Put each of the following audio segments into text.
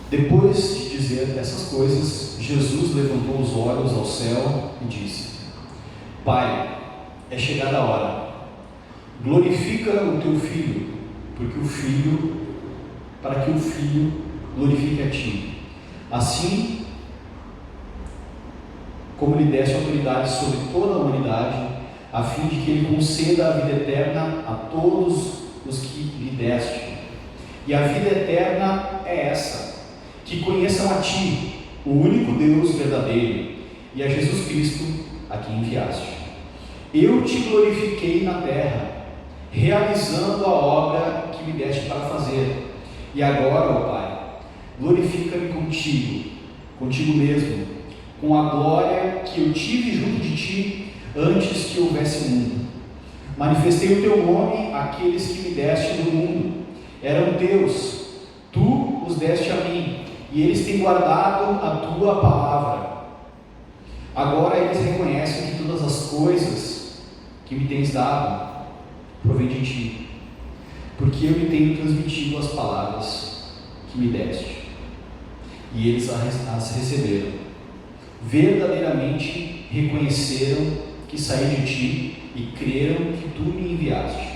Depois de dizer essas coisas, Jesus levantou os olhos ao céu e disse: Pai, é chegada a hora. Glorifica o teu Filho, para que o Filho glorifique a ti. Assim como lhe deste autoridade sobre toda a humanidade, a fim de que ele conceda a vida eterna a todos os que lhe deste. E a vida eterna é essa: que conheçam a ti, o único Deus verdadeiro, e a Jesus Cristo, a quem enviaste. Eu te glorifiquei na terra, realizando a obra que me deste para fazer. E agora, ó Pai, glorifica-me contigo mesmo, com a glória que eu tive junto de ti antes que houvesse mundo. Manifestei o teu nome àqueles que me deste do mundo. Eram teus, tu os deste a mim, e eles têm guardado a tua palavra. Agora eles reconhecem que todas as coisas que me tens dado provém de ti, porque eu lhe tenho transmitido as palavras que me deste, e eles as receberam. Verdadeiramente reconheceram que saí de ti e creram que tu me enviaste.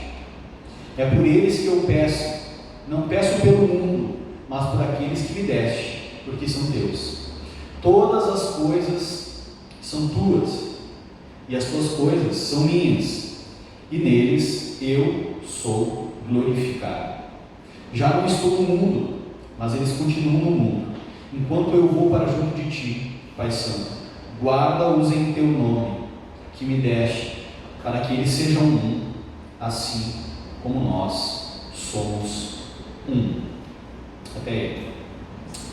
É por eles que eu peço, não peço pelo mundo, mas por aqueles que me deste, porque são teus. Todas as coisas são tuas, e as tuas coisas são minhas, e neles eu sou glorificado. Já não estou no mundo, mas eles continuam no mundo, enquanto eu vou para junto de ti, Pai Santo. Guarda-os em teu nome, que me deste, para que eles sejam um, assim como nós somos um. Até aí.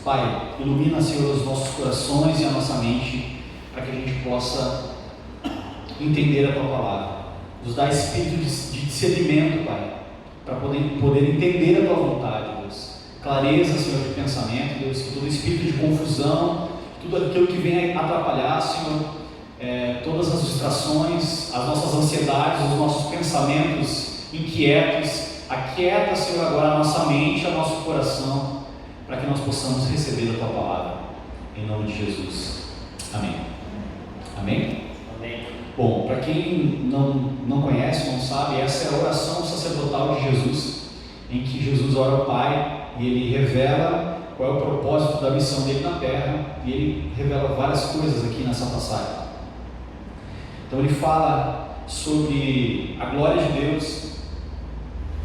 Pai, ilumina, Senhor, os nossos corações e a nossa mente, para que a gente possa entender a tua palavra. Nos dá espírito de discernimento, Pai, para poder entender a tua vontade, Deus. Clareza, Senhor, de pensamento, Deus, que todo espírito de confusão, tudo aquilo que vem a atrapalhar, Senhor, todas as distrações, as nossas ansiedades, os nossos pensamentos inquietos, aquieta, Senhor, agora a nossa mente, o nosso coração, para que nós possamos receber a tua palavra, em nome de Jesus. Amém. Amém? Amém. Bom, para quem não conhece, não sabe, essa é a oração sacerdotal de Jesus, em que Jesus ora ao Pai e ele revela qual é o propósito da missão dele na terra, e ele revela várias coisas aqui nessa passagem. Então ele fala sobre a glória de Deus,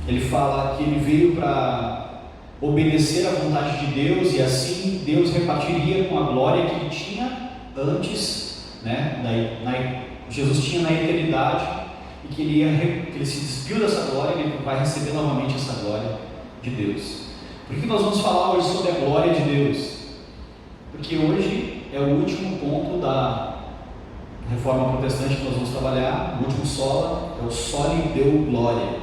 ele fala que ele veio para obedecer à vontade de Deus, e assim Deus repartiria com a glória que ele tinha antes, né? Jesus tinha na eternidade, e que ele se despiu dessa glória, e ele vai receber novamente essa glória de Deus. Por que nós vamos falar hoje sobre a glória de Deus? Porque hoje é o último ponto da reforma protestante que nós vamos trabalhar, o último sola, é o Soli Deo Glória.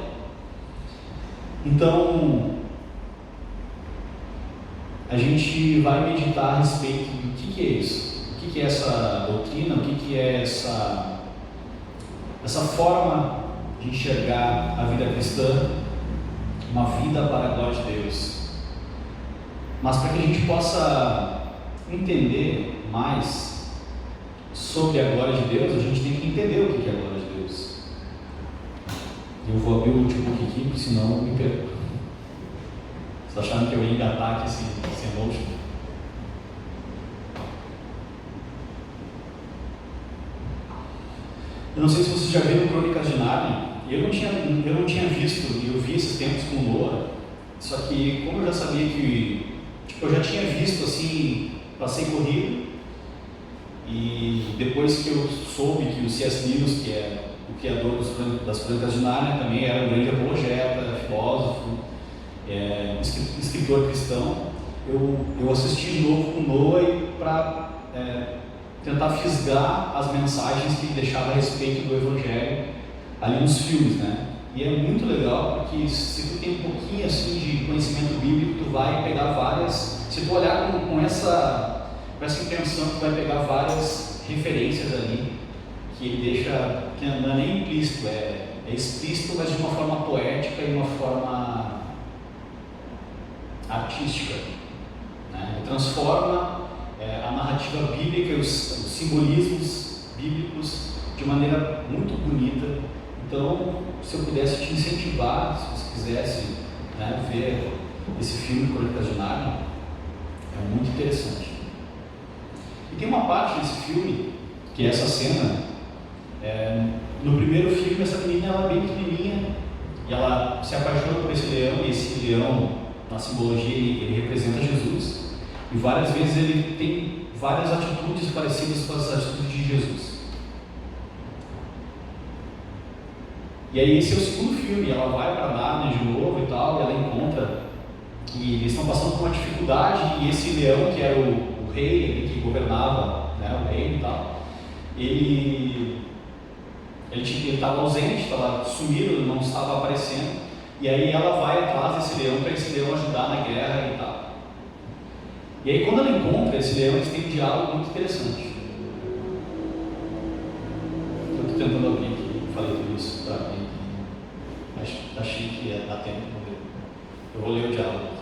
Então, a gente vai meditar a respeito do que é isso, o que é essa doutrina, o que é essa forma de enxergar a vida cristã, uma vida para a glória de Deus. Mas para que a gente possa entender mais sobre a glória de Deus, a gente tem que entender o que é a glória de Deus. Eu vou abrir o último aqui, porque senão eu me perco. Vocês acharam que eu ia engatar aqui sem emotion? Eu não sei se vocês já viram Crônicas de Nárnia. Eu não tinha visto, e eu vi esses tempos com o Noah. Só que como eu já sabia que eu já tinha visto assim, passei corrido, e depois que eu soube que o C.S. Lewis, que é o criador das Crônicas de Nárnia, também era um grande apologeta, filósofo, escritor cristão, eu assisti de novo com Noah para tentar fisgar as mensagens que ele deixava a respeito do Evangelho ali nos filmes, né? E é muito legal, porque se tu tem um pouquinho assim de conhecimento bíblico, tu vai pegar várias, se tu olhar com essa intenção, tu vai pegar várias referências ali, que ele deixa, que não é nem implícito, é explícito, mas de uma forma poética e uma forma artística, né? né? Ele transforma a narrativa bíblica e os simbolismos bíblicos de maneira muito bonita. Então, se eu pudesse te incentivar, se você quisesse, né, ver esse filme Crônicas de Nárnia, é muito interessante. E tem uma parte desse filme, que é essa cena, no primeiro filme essa menina ela é bem pequenininha, e ela se apaixona por esse leão, e esse leão, na simbologia, ele representa Jesus, e várias vezes ele tem várias atitudes parecidas com as atitudes de Jesus. E aí esse é o segundo filme, ela vai para Nárnia de novo e tal, e ela encontra, e eles estão passando por uma dificuldade, e esse leão, que era o rei, que governava, né, o reino e tal, ele estava ausente, estava sumido, não estava aparecendo, e aí ela vai atrás desse leão para esse leão ajudar na guerra e tal. E aí quando ela encontra esse leão, eles têm um diálogo muito interessante. Eu estou tentando abrir aqui, falei tudo isso para mim, achei que ia dar tempo de ler. Eu vou ler o diálogo aqui.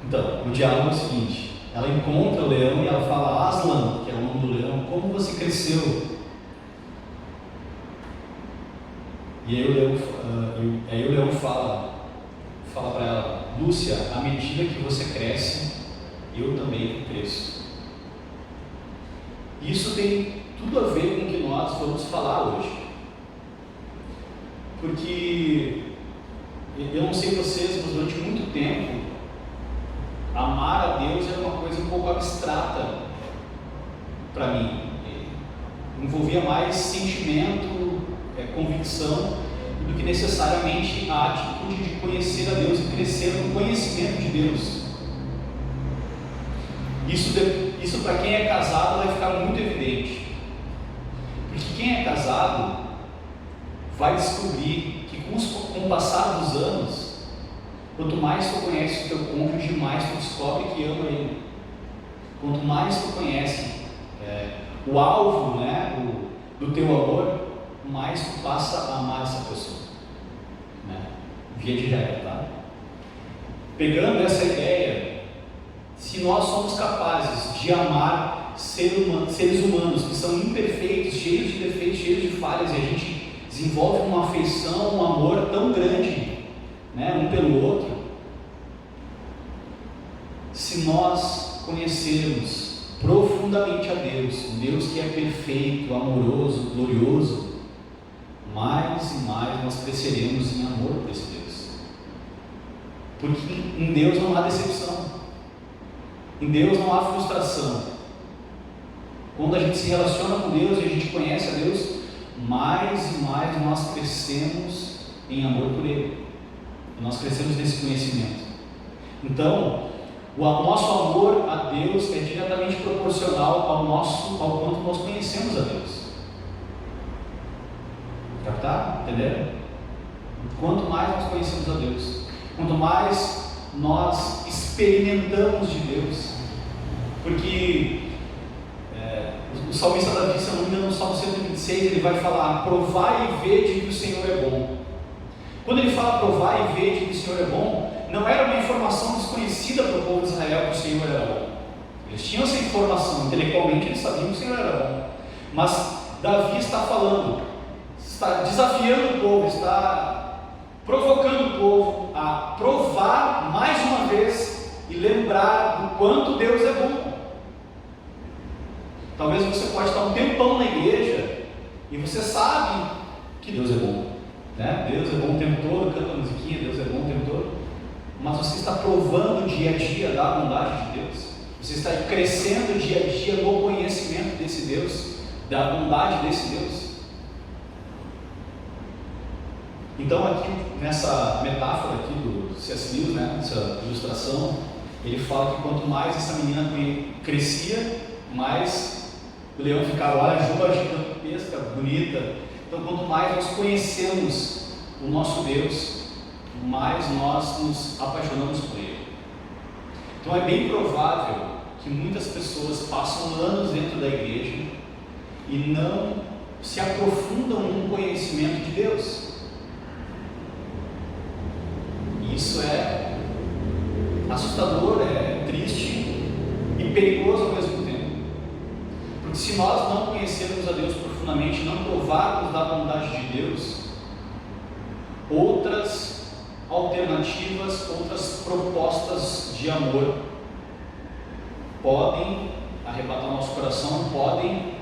Então, o diálogo é o seguinte: ela encontra o leão e ela fala: Aslan, que é o nome do leão, como você cresceu? E aí o leão fala para ela: Lúcia, à medida que você cresce, eu também cresço. Isso tem tudo a ver com o que nós vamos falar hoje. Porque eu não sei vocês, mas durante muito tempo amar a Deus era uma coisa um pouco abstrata para mim. Envolvia mais sentimento, convicção, do que necessariamente a atitude de conhecer a Deus e crescer no conhecimento de Deus. Isso para quem é casado vai ficar muito evidente. Porque quem é casado vai descobrir que com o passar dos anos, quanto mais tu conhece o teu cônjuge, mais tu descobre que ama ele. Quanto mais tu conhece o alvo, né, do teu amor, mais tu passa a amar essa pessoa, né? Via de regra, tá? Pegando essa ideia, se nós somos capazes de amar seres humanos que são imperfeitos, cheios de defeitos, cheios de falhas, e a gente desenvolve uma afeição, um amor tão grande, né, um pelo outro, se nós conhecermos profundamente a Deus, um Deus que é perfeito, amoroso, glorioso, mais e mais nós cresceremos em amor por esse Deus. Porque em Deus não há decepção, em Deus não há frustração. Quando a gente se relaciona com Deus e a gente conhece a Deus, mais e mais nós crescemos em amor por Ele. Nós crescemos nesse conhecimento. Então, o nosso amor a Deus é diretamente proporcional ao quanto nós conhecemos a Deus. Captar? Entenderam? Quanto mais nós conhecemos a Deus, quanto mais nós experimentamos de Deus, porque o salmista Davi, se eu não me engano, no Salmo 126, ele vai falar: provai e vede que o Senhor é bom. Quando ele fala provai e vede que o Senhor é bom, não era uma informação desconhecida para o povo de Israel que o Senhor era bom. Eles tinham essa informação, intelectualmente eles sabiam que o Senhor era bom, mas Davi está falando, está desafiando o povo, está provocando o povo a provar mais uma vez e lembrar do quanto Deus é bom. Talvez você pode estar um tempão na igreja e você sabe que Deus é bom, né? Deus é bom o tempo todo, canta a musiquinha, Deus é bom o tempo todo, mas você está provando dia a dia da bondade de Deus, você está crescendo dia a dia no conhecimento desse Deus, da bondade desse Deus. Então aqui, nessa metáfora aqui do C.S. Lewis, né, nessa ilustração, ele fala que quanto mais essa menina crescia, mais o leão ficava: olha a juba gigantesca, bonita. Então quanto mais nós conhecemos o nosso Deus, mais nós nos apaixonamos por Ele. Então é bem provável que muitas pessoas passam anos dentro da igreja e não se aprofundam num conhecimento de outras alternativas, outras propostas de amor podem arrebatar o nosso coração, podem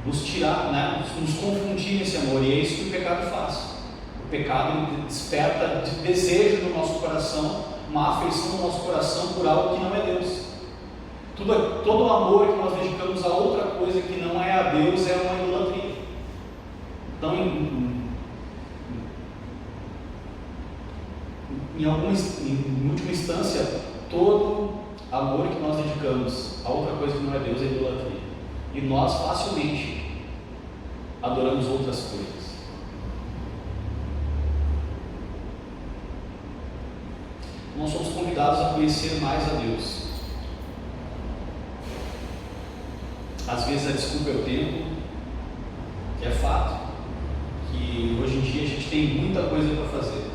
nos tirar, né, nos confundir nesse amor, e é isso que o pecado faz. O pecado desperta desejo no nosso coração, uma afeição no nosso coração por algo que não é Deus. Todo o amor que nós dedicamos a outra coisa que não é a Deus é uma idolatria. Então, em última instância, todo amor que nós dedicamos a outra coisa que não é Deus é idolatria. E nós facilmente adoramos outras coisas. Nós somos convidados a conhecer mais a Deus. Às vezes a desculpa é o tempo, que é fato, que hoje em dia a gente tem muita coisa para fazer.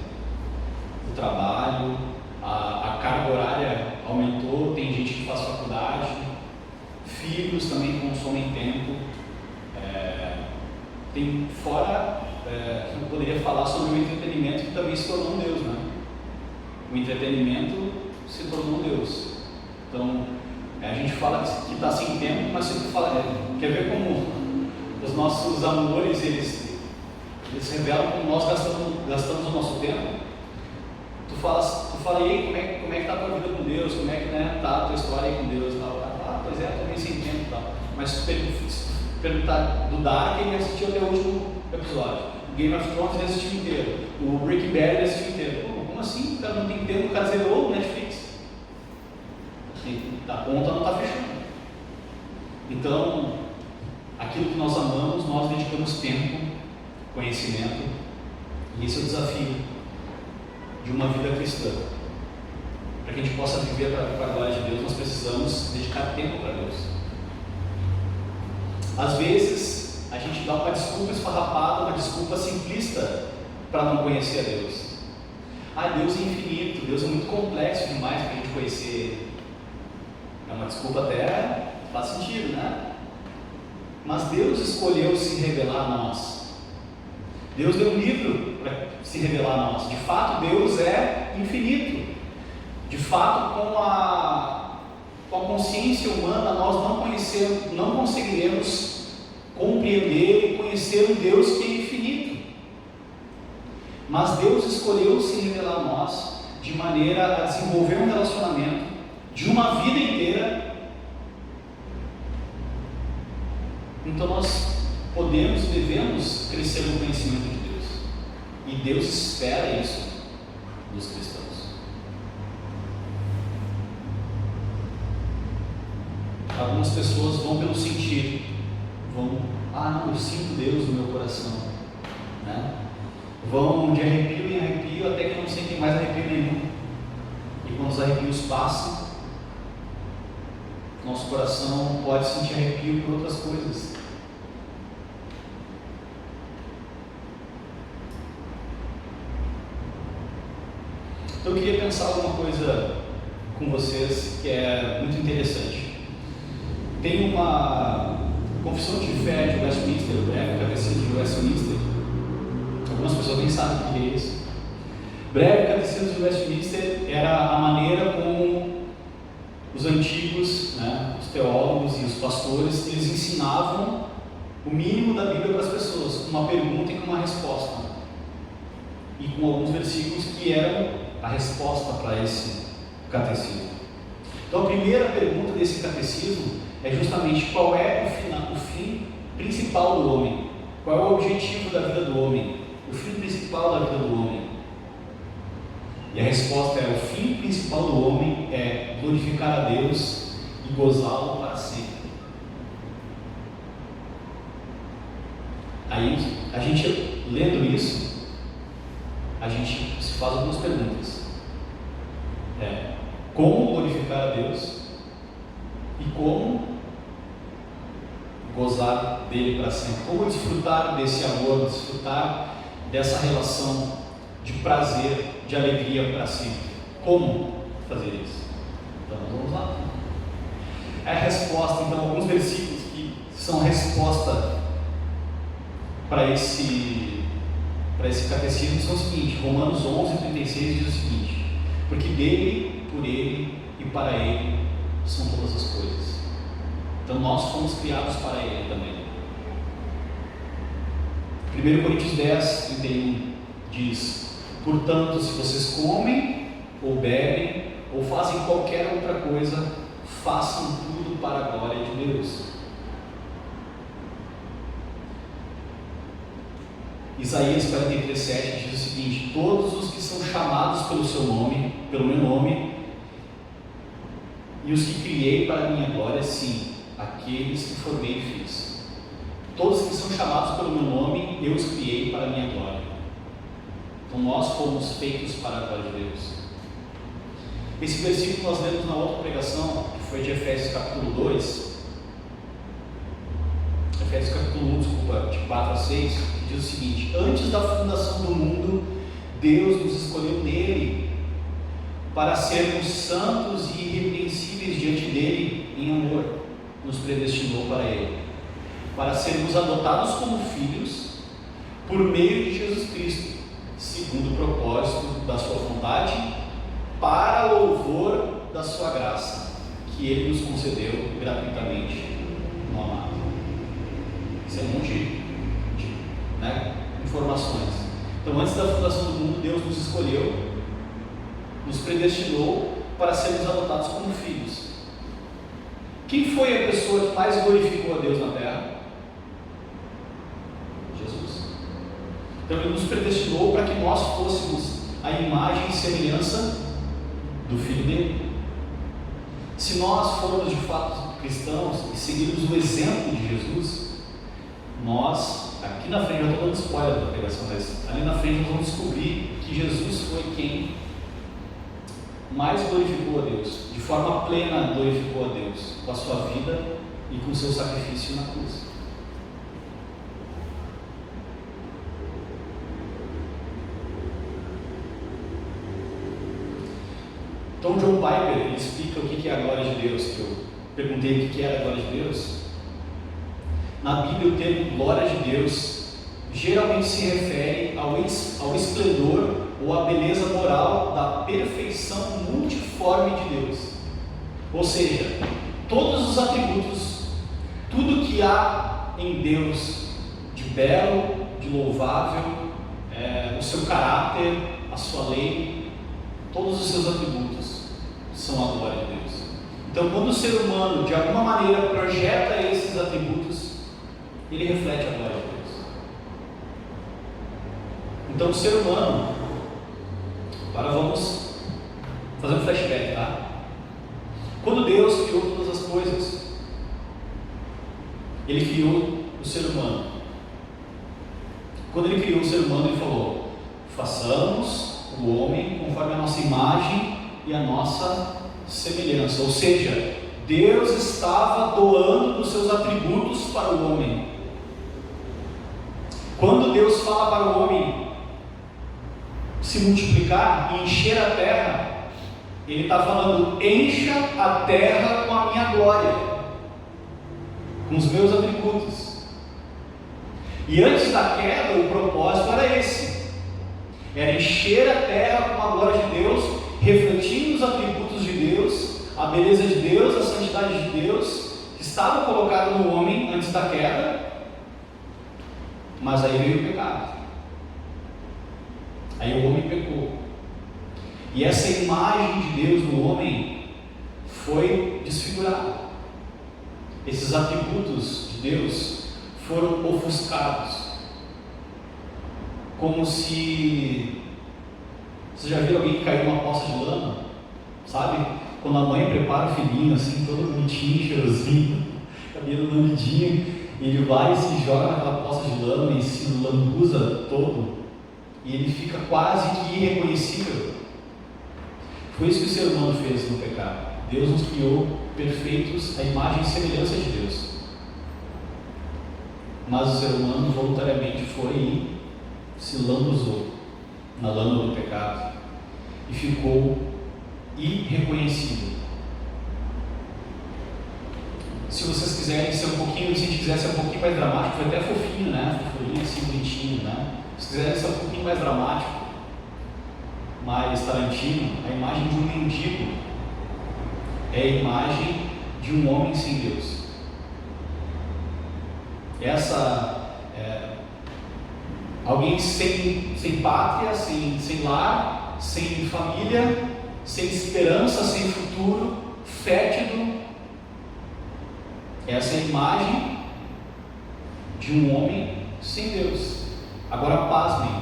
O trabalho, a carga horária aumentou, tem gente que faz faculdade, filhos também consomem tempo. Tem fora, eu poderia falar sobre o entretenimento, que também se tornou um Deus, né? O entretenimento se tornou um Deus. Então, a gente fala que está sem tempo, mas sempre fala, quer ver como os nossos amores, eles revelam como nós gastamos o nosso tempo. Tu fala, e aí, como é que está a tua vida com Deus, como é que está a tua história aí com Deus, tal. Pois é, estou meio sem tempo, tal. Mas se perguntar do Dark, ele assistiu até o último episódio. O Game of Thrones ele assistiu inteiro. O Breaking Bad ele assistiu inteiro. Pô, como assim? O cara não tem tempo, o cara zerou o Netflix. A conta não está fechando. Então, aquilo que nós amamos, nós dedicamos tempo, conhecimento, e esse é o desafio de uma vida cristã. Para que a gente possa viver para a glória de Deus, nós precisamos dedicar tempo para Deus. Às vezes, a gente dá uma desculpa esfarrapada, uma desculpa simplista para não conhecer a Deus. Deus é infinito, Deus é muito complexo demais para a gente conhecer Ele. É uma desculpa até faz sentido, né? Mas Deus escolheu se revelar a nós. Deus deu um livro para se revelar a nós. De fato, Deus é infinito. De fato, com a consciência humana, nós não conseguiremos compreender e conhecer um Deus que é infinito. Mas Deus escolheu se revelar a nós de maneira a desenvolver um relacionamento de uma vida inteira. Então nós podemos e devemos crescer no conhecimento de Deus, e Deus espera isso dos cristãos. Algumas pessoas vão pelo sentir, eu sinto Deus no meu coração, né? Vão de arrepio em arrepio até que não sentem mais arrepio nenhum, e quando os arrepios passam, nosso coração pode sentir arrepio por outras coisas. Então eu queria pensar alguma coisa com vocês que é muito interessante. Tem uma confissão de fé de Westminster, o breve catecismo de Westminster. Algumas pessoas nem sabem o que é isso. Breve catecismo de Westminster era a maneira como os antigos, os teólogos e os pastores, eles ensinavam o mínimo da Bíblia para as pessoas, com uma pergunta e com uma resposta, e com alguns versículos que eram a resposta para esse catecismo. Então a primeira pergunta desse catecismo é justamente qual é o fim principal do homem, qual é o objetivo da vida do homem, o fim principal da vida do homem. E a resposta é: o fim principal do homem é glorificar a Deus e gozá-lo para sempre. Aí, a gente lendo isso, a gente se faz algumas perguntas. Como glorificar a Deus e como gozar dele para sempre? Como desfrutar desse amor, desfrutar dessa relação de prazer, de alegria para sempre? Como fazer isso? Então vamos lá. É a resposta, então, alguns versículos que são a resposta para para esse catecismo são o seguinte: Romanos 11:36 diz o seguinte: porque dele, por ele e para ele são todas as coisas. Então nós fomos criados para ele também. 1 Coríntios 10:31 diz: portanto, se vocês comem ou bebem ou fazem qualquer outra coisa, façam tudo para a glória de Deus. Isaías 43:7 diz o seguinte: todos os que são chamados pelo seu nome, pelo meu nome, e os que criei para a minha glória, sim, aqueles que formei e fiz. Todos que são chamados pelo meu nome, eu os criei para a minha glória. Então nós fomos feitos para a glória de Deus. Esse versículo nós lemos na outra pregação, que foi de Efésios capítulo 2, Efésios capítulo 1, desculpa, de 4-6, que diz o seguinte: antes da fundação do mundo, Deus nos escolheu nele, para sermos santos e irrepreensíveis diante dele em amor, nos predestinou para ele, para sermos adotados como filhos, por meio de Jesus Cristo, segundo o propósito da sua vontade, para louvor da sua graça, que ele nos concedeu gratuitamente no amado. Isso é um monte de informações. Então, antes da fundação do mundo, Deus nos escolheu, nos predestinou para sermos adotados como filhos. Quem foi a pessoa que mais glorificou a Deus na terra? Jesus. Então Ele nos predestinou para que nós fôssemos a imagem e semelhança do Filho dele. Se nós formos de fato cristãos e seguirmos o exemplo de Jesus, nós, aqui na frente, eu estou dando spoiler da pregação, mas ali na frente nós vamos descobrir que Jesus foi quem mais glorificou a Deus, de forma plena glorificou a Deus, com a sua vida e com o seu sacrifício na cruz. Então John Piper, ele explica o que é a glória de Deus, que eu perguntei o que era a glória de Deus. Na Bíblia o termo glória de Deus geralmente se refere ao esplendor ou à beleza moral da perfeição multiforme de Deus. Ou seja, todos os atributos, tudo que há em Deus de belo, de louvável, o seu caráter, a sua lei, todos os seus atributos são a glória de Deus. Então, quando o ser humano de alguma maneira projeta esses atributos, ele reflete a glória de Deus. Então, o ser humano, agora vamos fazer um flashback, tá? Quando Deus criou todas as coisas, Ele criou o ser humano. Quando Ele criou o ser humano, Ele falou: façamos o homem conforme a nossa imagem e a nossa semelhança. Ou seja, Deus estava doando dos seus atributos para o homem. Quando Deus fala para o homem se multiplicar e encher a terra, Ele está falando: encha a terra com a minha glória, com os meus atributos. E antes da queda, o propósito era esse: era encher a terra com a glória de Deus, refletindo os atributos de Deus, a beleza de Deus, a santidade de Deus, que estava colocado no homem antes da queda. Mas aí veio o pecado, aí o homem pecou, e essa imagem de Deus no homem foi desfigurada. Esses atributos de Deus foram ofuscados, como se... Você já viu alguém que caiu numa poça de lama? Sabe? Quando a mãe prepara o filhinho assim, todo bonitinho, cheirosinho, cabelo lambidinho, ele vai e se joga naquela poça de lama e se lambuza todo, e ele fica quase que irreconhecível. Foi isso que o ser humano fez no pecado. Deus nos criou perfeitos, à imagem e semelhança de Deus, mas o ser humano voluntariamente foi e se lambuzou na lama do pecado e ficou irreconhecível. Se vocês quiserem ser um pouquinho, se a gente quiser ser um pouquinho mais dramático, foi até fofinho, né? Fofinho assim, bonitinho, né? Se quiserem ser um pouquinho pouquinho mais dramático, mais Tarantino, a imagem de um mendigo é a imagem de um homem sem Deus. Alguém sem pátria, sem lar, sem família, sem esperança, sem futuro, fétido. Essa é a imagem de um homem sem Deus. Agora pasmem,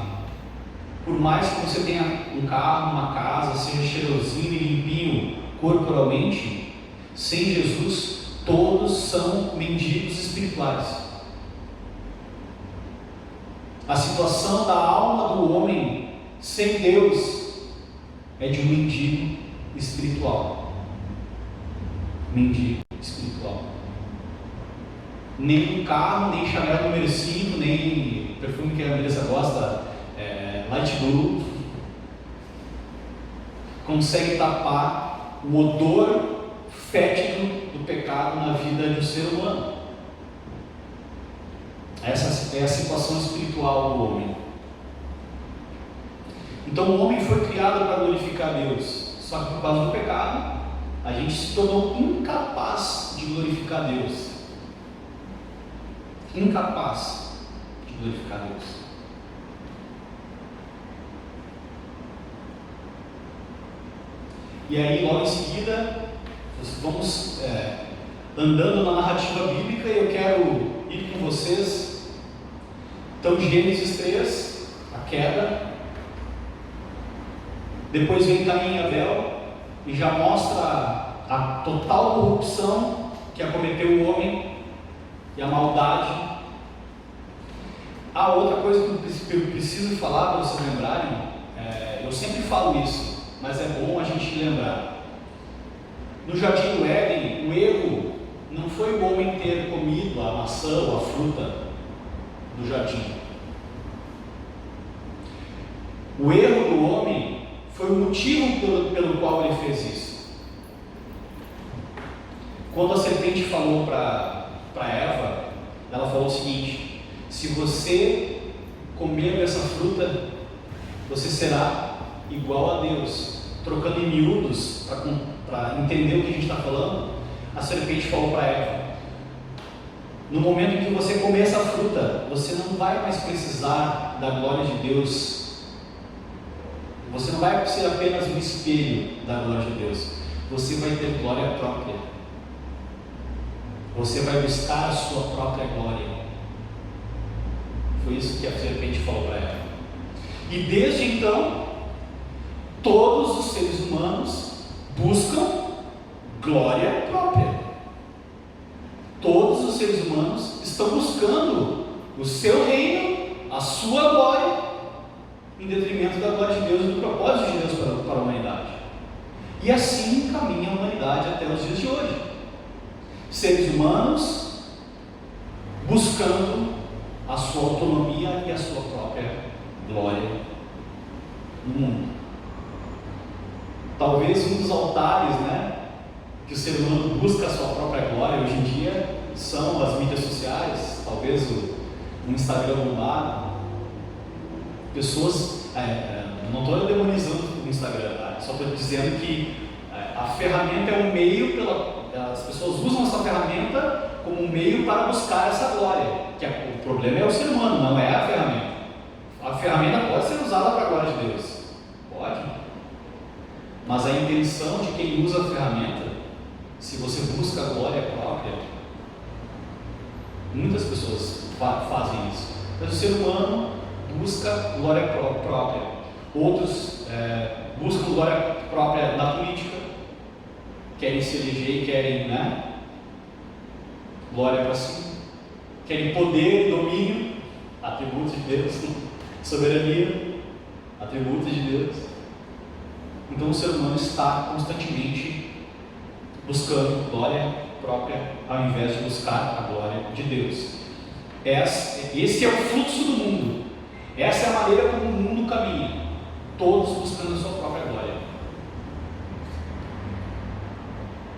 por mais que você tenha um carro, uma casa, seja cheirosinho e limpinho corporalmente, sem Jesus todos são mendigos espirituais. A situação da alma do homem sem Deus é de um mendigo espiritual. Mendigo espiritual. Nem um carro, nem Chanel número 5, nem perfume que a Melissa gosta, Light Blue, consegue tapar o odor fétido do pecado na vida de um ser humano. Essa é a situação espiritual do homem. Então o homem foi criado para glorificar Deus, só que por causa do pecado a gente se tornou incapaz de glorificar Deus. Incapaz de glorificar Deus. E aí logo em seguida vamos andando na narrativa bíblica, e eu quero ir com vocês. Então, Gênesis 3, a queda. Depois vem Caim e Abel, e já mostra a total corrupção que acometeu o homem e a maldade. Outra coisa que eu preciso falar para vocês lembrarem, eu sempre falo isso, mas é bom a gente lembrar. No Jardim do Éden, o erro não foi o homem ter comido a maçã ou a fruta do jardim. O erro do homem foi o motivo pelo qual ele fez isso. Quando a serpente falou para Eva, ela falou o seguinte: se você comer dessa fruta, você será igual a Deus. Trocando em miúdos, para entender o que a gente está falando, a serpente falou para Eva: no momento em que você comer essa fruta, você não vai mais precisar da glória de Deus. Você não vai ser apenas um espelho da glória de Deus. Você vai ter glória própria. Você vai buscar a sua própria glória. Foi isso que a serpente falou para ela. E desde então, todos os seres humanos buscam glória própria. Todos os seres humanos estão buscando o seu reino, a sua glória, em detrimento da glória de Deus e do propósito de Deus para a humanidade. E assim caminha a humanidade até os dias de hoje. Seres humanos buscando a sua autonomia e a sua própria glória no mundo. Talvez um dos altares, que o ser humano busca a sua própria glória hoje em dia são as mídias sociais, talvez o Instagram bombado. Pessoas, não estou demonizando o Instagram, tá? Só estou dizendo que a ferramenta é um meio, as pessoas usam essa ferramenta como um meio para buscar essa glória, que o problema é o ser humano, não é a ferramenta. A ferramenta pode ser usada para a glória de Deus, pode, mas a intenção de quem usa a ferramenta, se você busca a glória própria, muitas pessoas fazem isso, mas o ser humano busca glória própria. Outros buscam glória própria na política, querem se eleger e querem glória para si, querem poder e domínio, atributos de Deus, soberania, atributos de Deus. Então o ser humano está constantemente buscando glória própria ao invés de buscar a glória de Deus. Esse é o fluxo do mundo. Essa é a maneira como o mundo caminha, todos buscando a sua própria glória.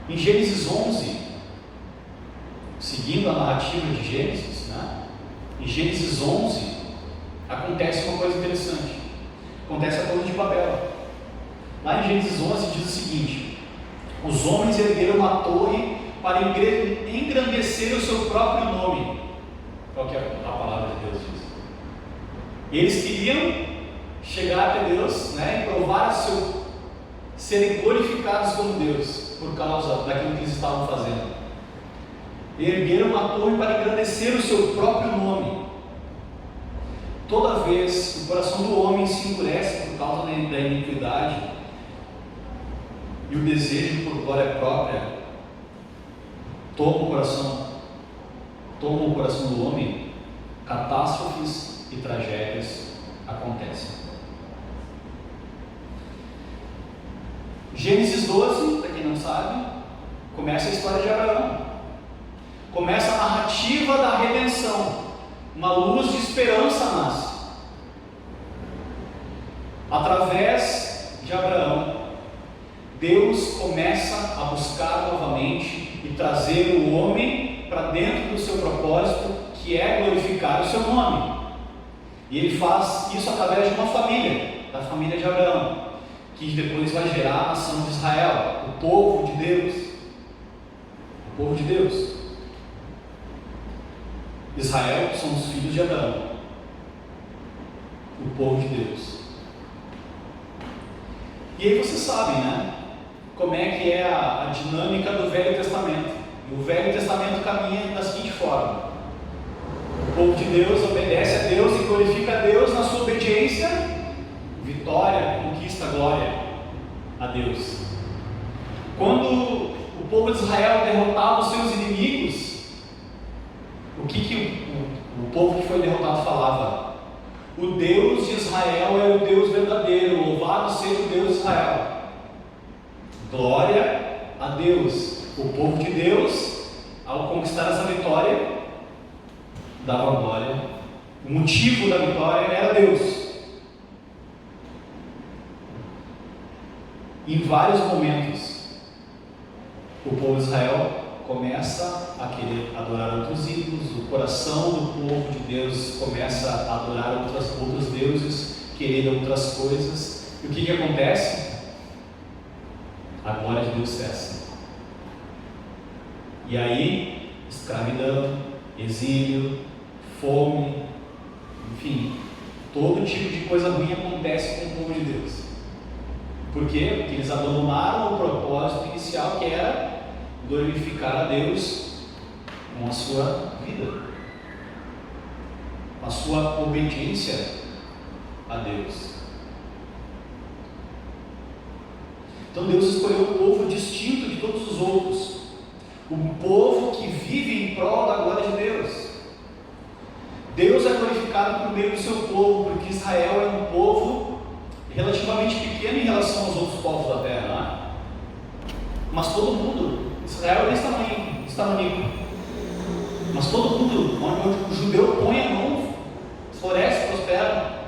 Em Gênesis 11, seguindo a narrativa de Gênesis, em Gênesis 11 acontece uma coisa interessante. acontece a Torre de Babel. Lá em Gênesis 11 diz o seguinte: os homens ergueram uma torre para engrandecer o seu próprio nome. Qual que é a palavra de Deus diz? Eles queriam chegar até Deus, né, e provar serem glorificados como Deus, por causa daquilo que eles estavam fazendo. Ergueram uma torre para engrandecer o seu próprio nome. Toda vez que o coração do homem se endurece por causa da iniquidade e o desejo por glória própria toma o coração do homem, catástrofes e tragédias acontecem. Gênesis 12, para quem não sabe, começa a história de Abraão. Começa a narrativa da redenção. Uma luz de esperança nasce. Através de Abraão, Deus começa a buscar novamente e trazer o homem para dentro do seu propósito, que é glorificar o seu nome. E ele faz isso através de uma família, da família de Abraão, que depois vai gerar a nação de Israel, o povo de Deus. O povo de Deus. Israel são os filhos de Abraão, o povo de Deus. E aí vocês sabem, né, como é que é a dinâmica do Velho Testamento. E o Velho Testamento caminha da seguinte forma: o povo de Deus obedece a Deus e glorifica a Deus na sua obediência, vitória, conquista, glória a Deus. Quando o povo de Israel derrotava os seus inimigos, o que o povo que foi derrotado falava? O Deus de Israel é o Deus verdadeiro, louvado seja o Deus de Israel. Glória a Deus. O povo de Deus, ao conquistar essa vitória, dava glória. O motivo da vitória era Deus. Em vários momentos, o povo de Israel começa a querer adorar outros ídolos, o coração do povo de Deus começa a adorar outros deuses, querer outras coisas. E o que acontece? A glória de Deus cessa. E aí, escravidão, exílio, fome, enfim, todo tipo de coisa ruim acontece com o povo de Deus. Por quê? Porque eles abandonaram o propósito inicial, que era glorificar a Deus com a sua vida, com a sua obediência a Deus. Então Deus escolheu um povo distinto de todos os outros, um povo que vive em prol da glória de Deus. Deus é glorificado por meio do seu povo, porque Israel é um povo relativamente pequeno em relação aos outros povos da terra, não é? Mas todo mundo, Israel é desse tamanho, mas todo mundo, onde o judeu põe a mão, floresce, prospera.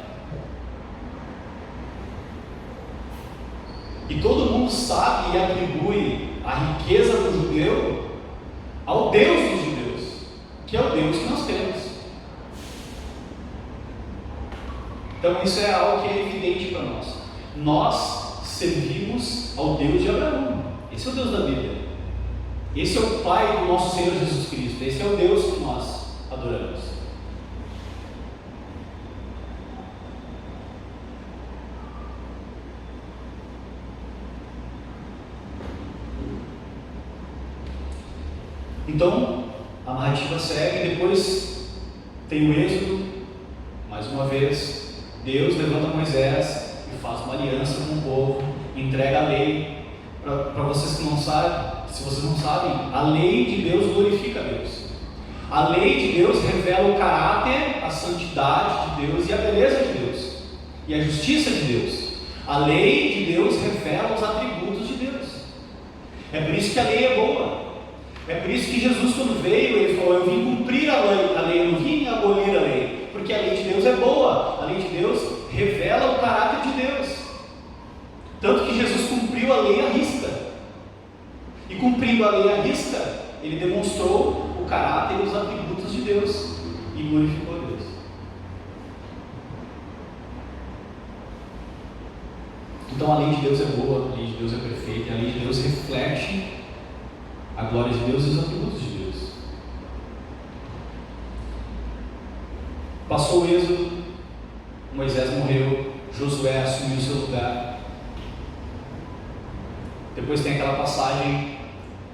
E todo mundo sabe e atribui a riqueza do judeu ao Deus dos judeus, que é o Deus que nós temos. Então isso é algo que é evidente para nós. Nós servimos ao Deus de Abraão. Esse é o Deus da Bíblia. Esse é o Pai do nosso Senhor Jesus Cristo. Esse é o Deus que nós adoramos. Então, a narrativa segue. Depois tem o Êxodo. Mais uma vez, Deus levanta Moisés e faz uma aliança com o povo, entrega a lei. Para vocês que não sabem, se vocês não sabem, a lei de Deus glorifica a Deus. A lei de Deus revela o caráter, a santidade de Deus e a beleza de Deus e a justiça de Deus. A lei de Deus revela os atributos de Deus. É por isso que a lei é boa. É por isso que Jesus, quando veio, ele falou: eu vim cumprir a lei, eu não vim abolir a lei, porque a lei de Deus é boa. A lei de Deus revela o caráter de Deus. Tanto que Jesus cumpriu a lei à risca. E cumprindo a lei à risca, ele demonstrou o caráter e os atributos de Deus e glorificou a Deus. Então a lei de Deus é boa, a lei de Deus é perfeita, e a lei de Deus reflete a glória de Deus e os atributos de Deus. Passou o êxodo, Moisés morreu, Josué assumiu o seu lugar. Depois tem aquela passagem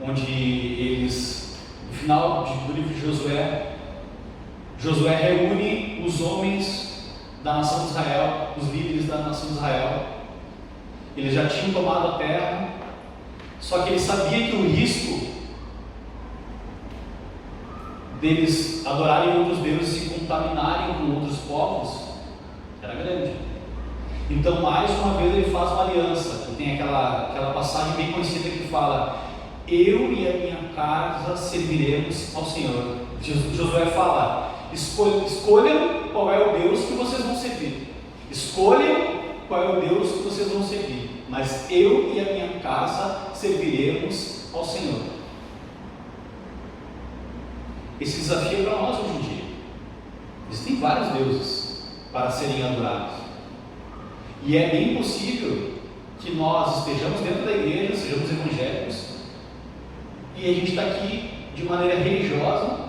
onde eles, no final do livro de Josué, Josué reúne os homens da nação de Israel, os líderes da nação de Israel. Eles já tinham tomado a terra, só que ele sabia que o risco deles adorarem outros deuses e se contaminarem com outros povos era grande. Então, mais uma vez, ele faz uma aliança. E tem aquela passagem bem conhecida que fala: eu e a minha casa serviremos ao Senhor. Josué fala: escolham qual é o Deus que vocês vão servir. Escolham qual é o Deus que vocês vão servir. Mas eu e a minha casa serviremos ao Senhor. Esse desafio é para nós hoje em dia. Existem vários deuses para serem adorados. E é bem possível que nós estejamos dentro da igreja, sejamos evangélicos, e a gente está aqui de maneira religiosa,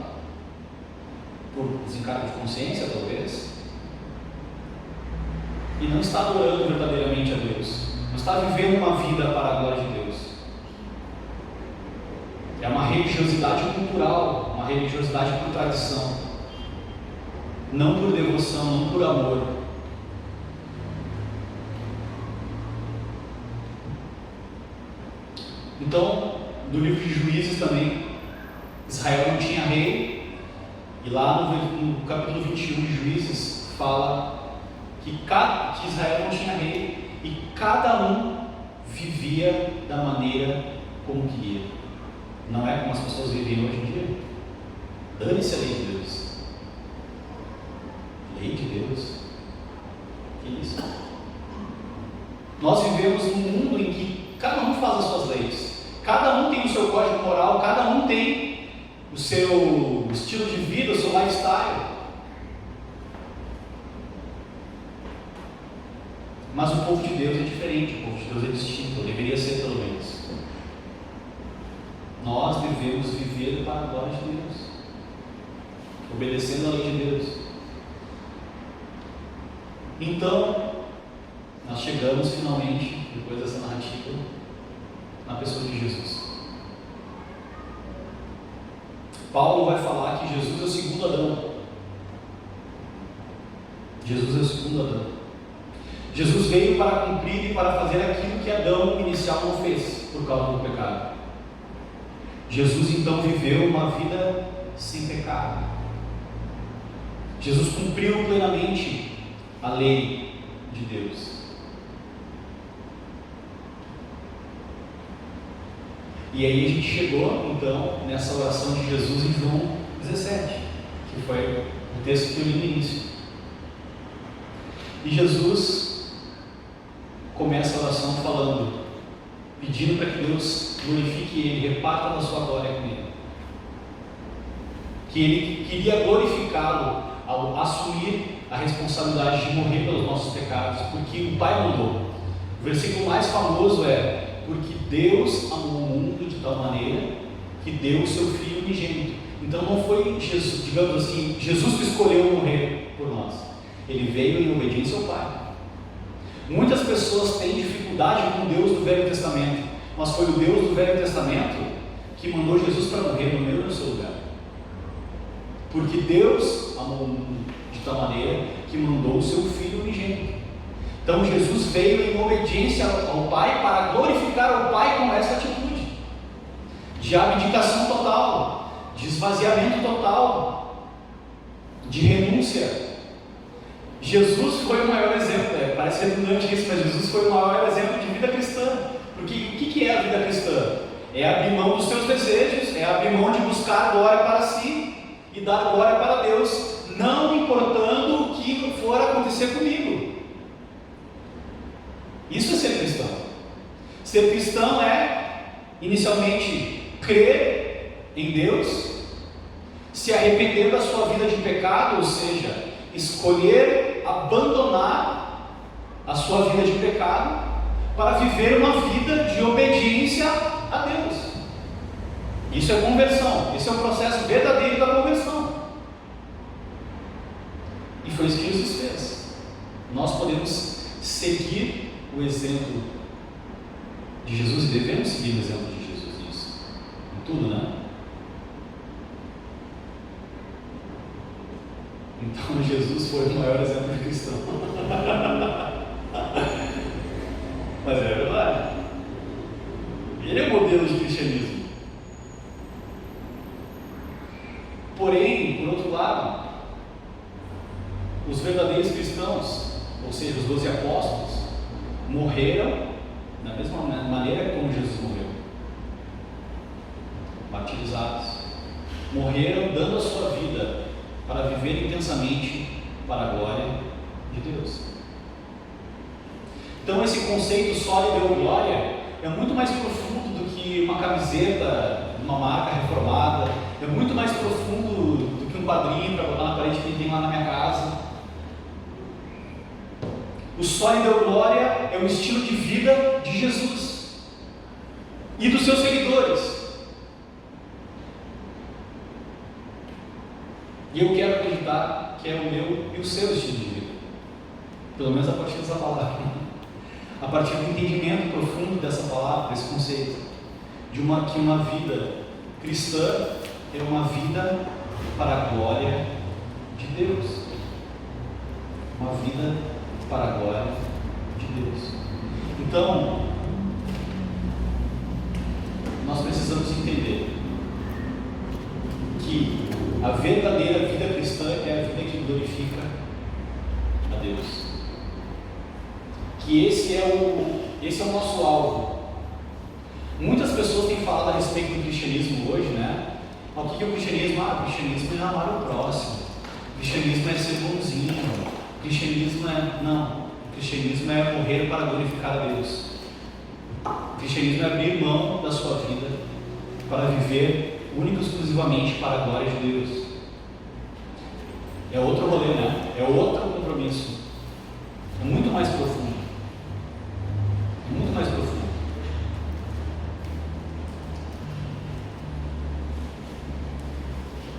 por desencargo de consciência talvez, e não está adorando verdadeiramente a Deus, não está vivendo uma vida para a glória de Deus. É uma religiosidade cultural, uma religiosidade por tradição, não por devoção, não por amor. Então, no livro de Juízes também, Israel não tinha rei, e lá no capítulo 21 de Juízes fala que Israel não tinha rei e cada um vivia da maneira como queria. Não é como as pessoas vivem hoje em dia. Dane-se a lei de Deus. Lei de Deus? Que isso? Nós vivemos num mundo em que cada um faz as suas leis. Cada um tem o seu código moral, cada um tem o seu estilo de vida, o seu lifestyle. Mas o povo de Deus é diferente, o povo de Deus é distinto, ou deveria ser pelo menos. Nós devemos viver para a glória de Deus, obedecendo a lei de Deus. Então, nós chegamos finalmente, depois dessa narrativa, na pessoa de Jesus. Paulo vai falar que Jesus é o segundo Adão. Jesus é o segundo Adão. Jesus veio para cumprir e para fazer aquilo que Adão inicial não fez por causa do pecado. Jesus então viveu uma vida sem pecado. Jesus cumpriu plenamente a lei de Deus. E aí a gente chegou então nessa oração de Jesus em João 17, que foi o texto que eu li no início. E Jesus começa a oração falando, pedindo para que Deus glorifique Ele, reparta da sua glória com Ele. Que Ele queria glorificá-lo ao assumir a responsabilidade de morrer pelos nossos pecados, porque o Pai mandou. O versículo mais famoso é: porque Deus amou o mundo de tal maneira que deu o seu Filho unigênito. Então não foi Jesus, digamos assim, Jesus que escolheu morrer por nós. Ele veio em obediência ao Pai. Muitas pessoas têm dificuldade com Deus do Velho Testamento, mas foi o Deus do Velho Testamento que mandou Jesus para morrer no meu e no seu lugar. Porque Deus amou o mundo de tal maneira que mandou o seu Filho unigênito. Então Jesus veio em obediência ao Pai para glorificar ao Pai com essa atitude de abdicação total, de esvaziamento total, de renúncia. Jesus foi o maior exemplo, parece redundante isso, mas Jesus foi o maior exemplo de vida cristã. Porque o que é a vida cristã? É abrir mão dos seus desejos, é abrir mão de buscar glória para si e dar glória para Deus, não importando o que for acontecer comigo. Isso é ser cristão. Ser cristão é, inicialmente, crer em Deus, se arrepender da sua vida de pecado, ou seja, escolher abandonar a sua vida de pecado, para viver uma vida de obediência a Deus. Isso é conversão, esse é o processo verdadeiro da conversão. E foi isso que Jesus fez. Nós podemos seguir o exemplo de Jesus, e devemos seguir o exemplo de Jesus nisso, em tudo, né? Então Jesus foi o maior exemplo de cristão. Mas é verdade. Ele é o modelo de cristianismo. Porém, por outro lado, os verdadeiros cristãos, ou seja, os 12 apóstolos, morreram da mesma maneira como Jesus morreu, martirizados. Morreram dando a sua vida para viver intensamente para a glória de Deus. Então esse conceito só lhe deu glória é muito mais profundo do que uma camiseta, uma marca reformada, é muito mais profundo do que um quadrinho para botar na parede que tem lá na minha casa. O só lhe deu glória é o estilo de vida de Jesus e dos seus seguidores. E eu quero acreditar que é o meu e o seu estilo de vida, pelo menos a partir dessa palavra, a partir do entendimento profundo dessa palavra, desse conceito, que uma vida cristã é uma vida para a glória de Deus, uma vida para a glória de Deus. Então, nós precisamos entender que a verdadeira vida cristã é a vida que glorifica a Deus. Que esse é o nosso alvo. Muitas pessoas têm falado a respeito do cristianismo hoje, né? O que é o cristianismo? O cristianismo é amar o próximo. O cristianismo é ser bonzinho. O cristianismo é... Não. O cristianismo é morrer para glorificar a Deus. O cristianismo é abrir mão da sua vida para viver único e exclusivamente para a glória de Deus. É outro rolê, né? É outro compromisso. É muito mais profundo. É muito mais profundo.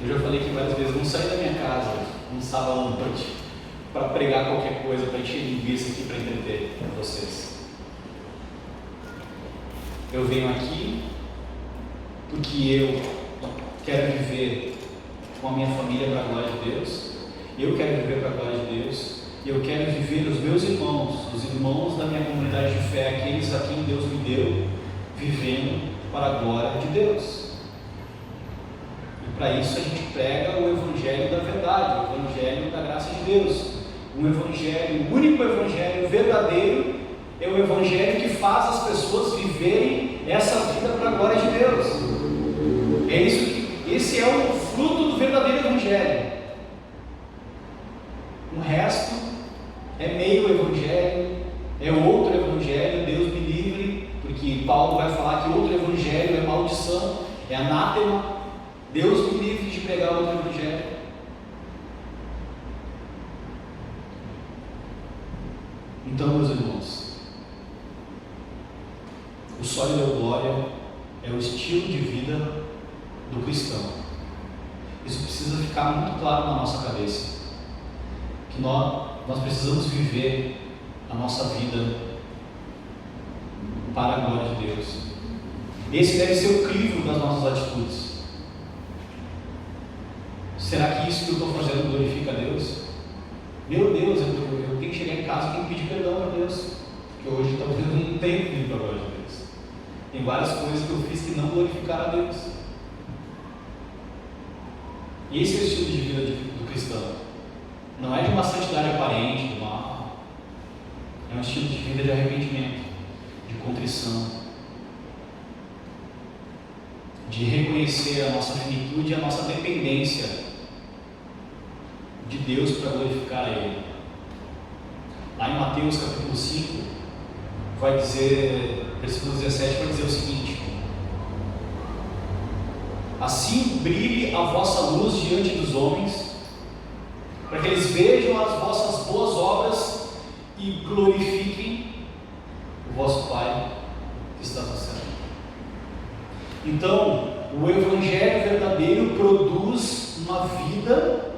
Eu já falei aqui várias vezes, não saí da minha casa um sábado à noite para pregar qualquer coisa, para encher linguiça aqui para entreter vocês. Eu venho aqui porque eu quero viver com a minha família para a glória de Deus, eu quero viver para a glória de Deus, e eu quero viver os meus irmãos, os irmãos da minha comunidade de fé, aqueles a quem Deus me deu, vivendo para a glória de Deus. E para isso a gente prega o Evangelho da verdade, o Evangelho da graça de Deus, um Evangelho, o único Evangelho verdadeiro é o Evangelho que faz as pessoas viverem essa vida para a glória de Deus. É isso, esse é o fruto do verdadeiro Evangelho. O resto é meio Evangelho, é outro Evangelho, Deus me livre, porque Paulo vai falar que outro Evangelho é maldição, é anátema. Deus me livre de pregar outro Evangelho. Então, meus irmãos, o só lhe deu glória é o estilo de vida do cristão. Isso precisa ficar muito claro na nossa cabeça, que nós precisamos viver a nossa vida para a glória de Deus. Esse deve ser o crivo das nossas atitudes. Será que isso que eu estou fazendo glorifica a Deus? Meu Deus, eu tenho que chegar em casa e tenho que pedir perdão para Deus, porque hoje talvez eu não tenho pedido para a glória de Deus. Tem várias coisas que eu fiz que não glorificaram a Deus. E esse é o estilo de vida do cristão. Não é de uma santidade aparente, é um estilo de vida de arrependimento, de contrição, de reconhecer a nossa finitude e a nossa dependência de Deus para glorificar a Ele. Lá em Mateus capítulo 5, vai dizer, versículo 17, vai dizer o seguinte: assim brilhe a vossa luz diante dos homens, para que eles vejam as vossas boas obras e glorifiquem o vosso Então, o Evangelho verdadeiro produz uma vida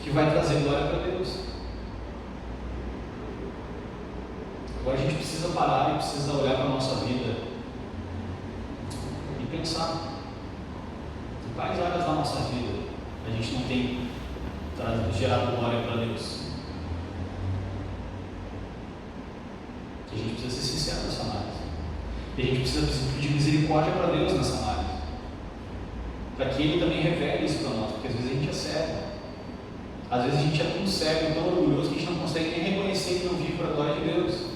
que vai trazer glória para Deus. Agora a gente precisa parar e precisa olhar para a nossa vida e pensar em quais áreas da nossa vida a gente não tem gerado glória para Deus. A gente precisa ser sincero nessa análise. E a gente precisa pedir misericórdia para Deus nessa análise, para que Ele também revele isso para nós, porque às vezes a gente é cego. Às vezes a gente é tão cego e tão orgulhoso que a gente não consegue nem reconhecer que não vive para a glória de Deus.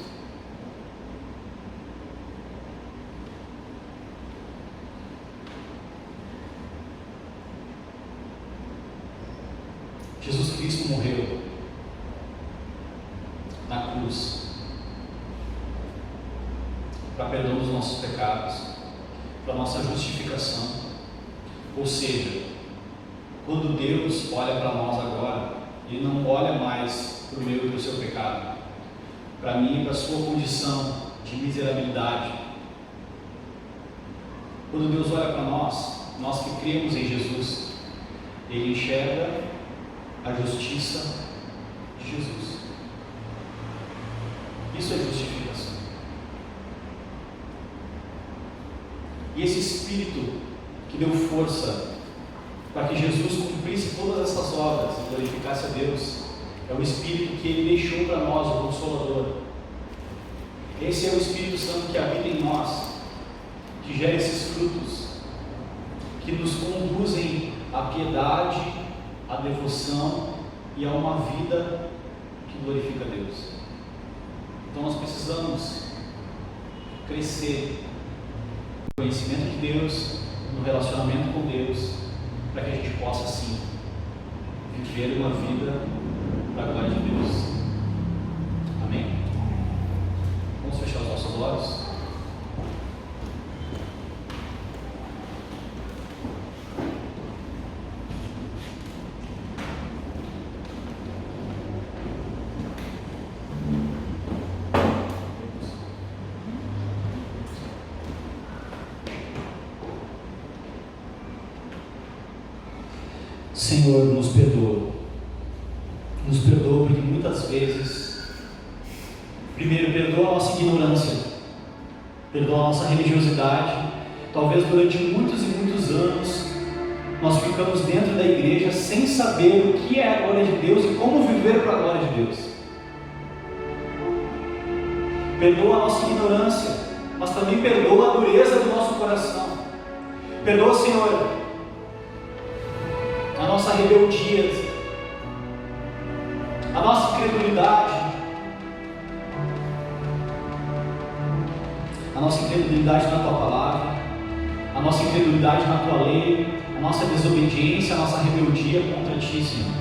Jesus Cristo morreu na cruz para perdão dos nossos pecados, para nossa justificação. Ou seja, quando Deus olha para nós agora, Ele não olha mais para o meu e para o seu pecado, para mim e para a sua condição de miserabilidade. Quando Deus olha para nós, nós que cremos em Jesus, Ele enxerga a justiça de Jesus. Isso é justificação. E esse Espírito que deu força para que Jesus cumprisse todas essas obras e glorificasse a Deus, é o Espírito que Ele deixou para nós, o Consolador. Esse é o Espírito Santo que habita em nós, que gera esses frutos, que nos conduzem à piedade, à devoção e a uma vida que glorifica a Deus. Então nós precisamos crescer no conhecimento de Deus, no relacionamento com Deus, para que a gente possa sim viver uma vida para a glória de Deus. Amém? Vamos fechar os nossos olhos. Senhor, nos perdoa. Nos perdoa porque muitas vezes, primeiro, perdoa a nossa ignorância, perdoa a nossa religiosidade. Talvez durante muitos e muitos anos nós ficamos dentro da igreja sem saber o que é a glória de Deus e como viver para a glória de Deus. Perdoa a nossa ignorância, mas também perdoa a dureza do nosso coração. Perdoa, Senhor, a nossa rebeldia, a nossa incredulidade, na Tua palavra, a nossa incredulidade na Tua lei, a nossa desobediência, a nossa rebeldia contra Ti, Senhor.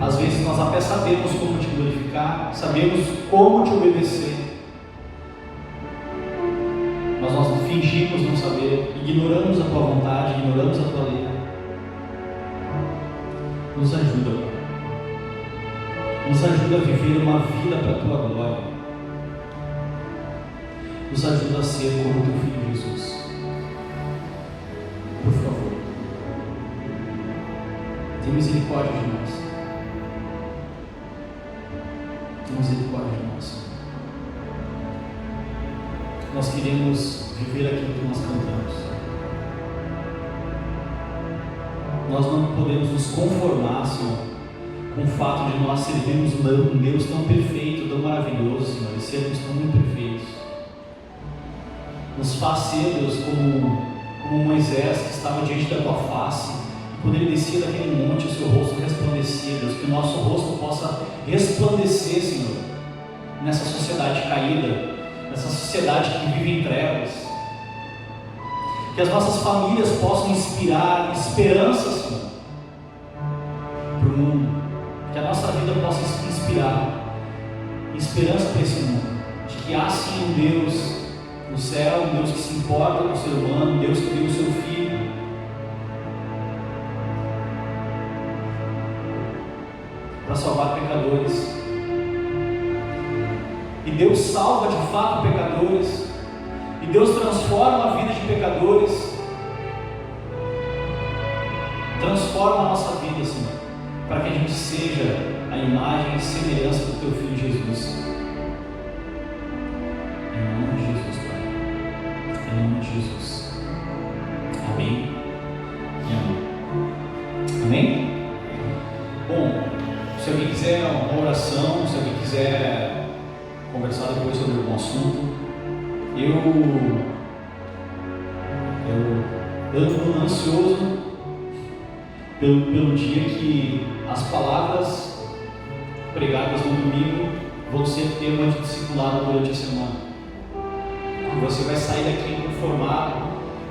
Às vezes nós até sabemos como Te glorificar, sabemos como Te obedecer, mas nós fingimos não saber, ignoramos a Tua vontade, ignoramos a Tua lei. Nos ajuda, Pai. Nos ajuda a viver uma vida para a Tua glória. Nos ajuda a ser como Teu Filho Jesus. Por favor, tenha misericórdia de nós. Tenha misericórdia de nós. Nós queremos viver aquilo que nós cantamos. Nós não podemos nos conformar, Senhor, com o fato de nós servirmos um Deus tão perfeito, tão maravilhoso, Senhor, e sermos tão imperfeitos. Nos faz ser, Deus, como Moisés, que estava diante da Tua face, e quando ele descia daquele monte, o Seu rosto resplandecia, Deus, que o nosso rosto possa resplandecer, Senhor, nessa sociedade caída, nessa sociedade que vive em trevas. Que as nossas famílias possam inspirar esperança, Senhor, para o mundo. Que a nossa vida possa inspirar esperança para esse mundo. De que há sim um Deus no céu, um Deus que se importa com o ser humano, um Deus que deu o Seu Filho para salvar pecadores. E Deus salva de fato pecadores, E Deus transforma a vida de pecadores, transforma a nossa vida, Senhor, para que a gente seja a imagem e semelhança do Teu Filho Jesus. Em nome de Jesus, Pai. Em nome de Jesus. Amém e amém. Amém? Bom, se alguém quiser uma oração, se alguém quiser conversar depois sobre algum assunto, eu ando ansioso pelo dia que as palavras pregadas no domingo vão ser tema de discipulado durante a semana. E você vai sair daqui inconformado,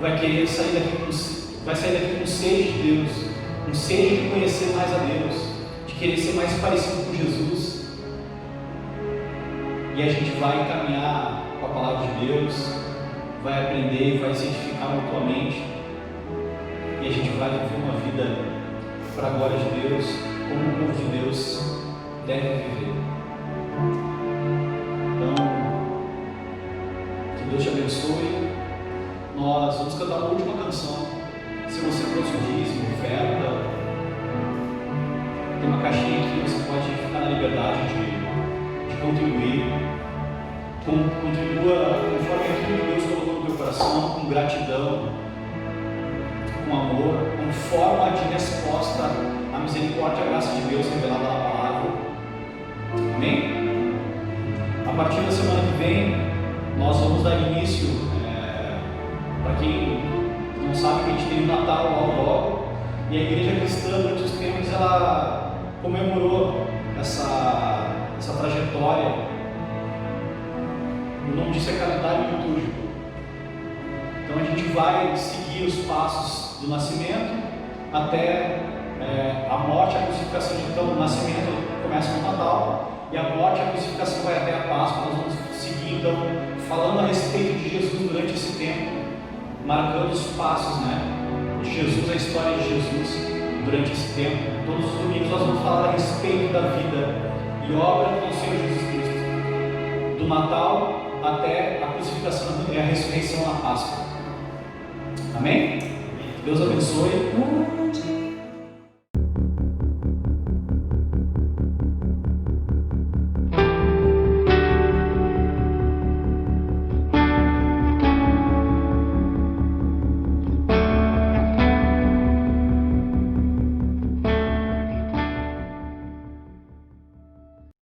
vai querer sair daqui com sede de Deus, com sede de conhecer mais a Deus, de querer ser mais parecido com Jesus. E a gente vai caminhar com a palavra de Deus, vai aprender, vai se edificar mutuamente, e a gente vai viver uma vida para a glória de Deus, como o povo de Deus deve viver. Então, que Deus te abençoe. Nós vamos cantar uma última canção. Se você trouxe o dízimo, oferta, tem uma caixinha aqui, você pode ficar na liberdade de contribuir. Contribua conforme aquilo que Deus colocou no teu coração, com gratidão, com amor, como forma de resposta à misericórdia e à graça de Deus revelada na palavra. Amém? A partir da semana que vem, nós vamos dar início, para quem não sabe, que a gente tem o Natal logo, e a Igreja Cristã, durante os tempos, ela comemorou essa trajetória. O nome disso é calendário litúrgico. Então a gente vai seguir os passos do nascimento até a morte e a crucificação. Então o nascimento começa no Natal e a morte e a crucificação vai até a Páscoa. Nós vamos seguir então falando a respeito de Jesus durante esse tempo, marcando os passos, de Jesus, a história de Jesus durante esse tempo. Todos os domingos nós vamos falar a respeito da vida e obra do Senhor Jesus Cristo, do Natal até a crucificação e a ressurreição na Páscoa. Amém? Deus abençoe.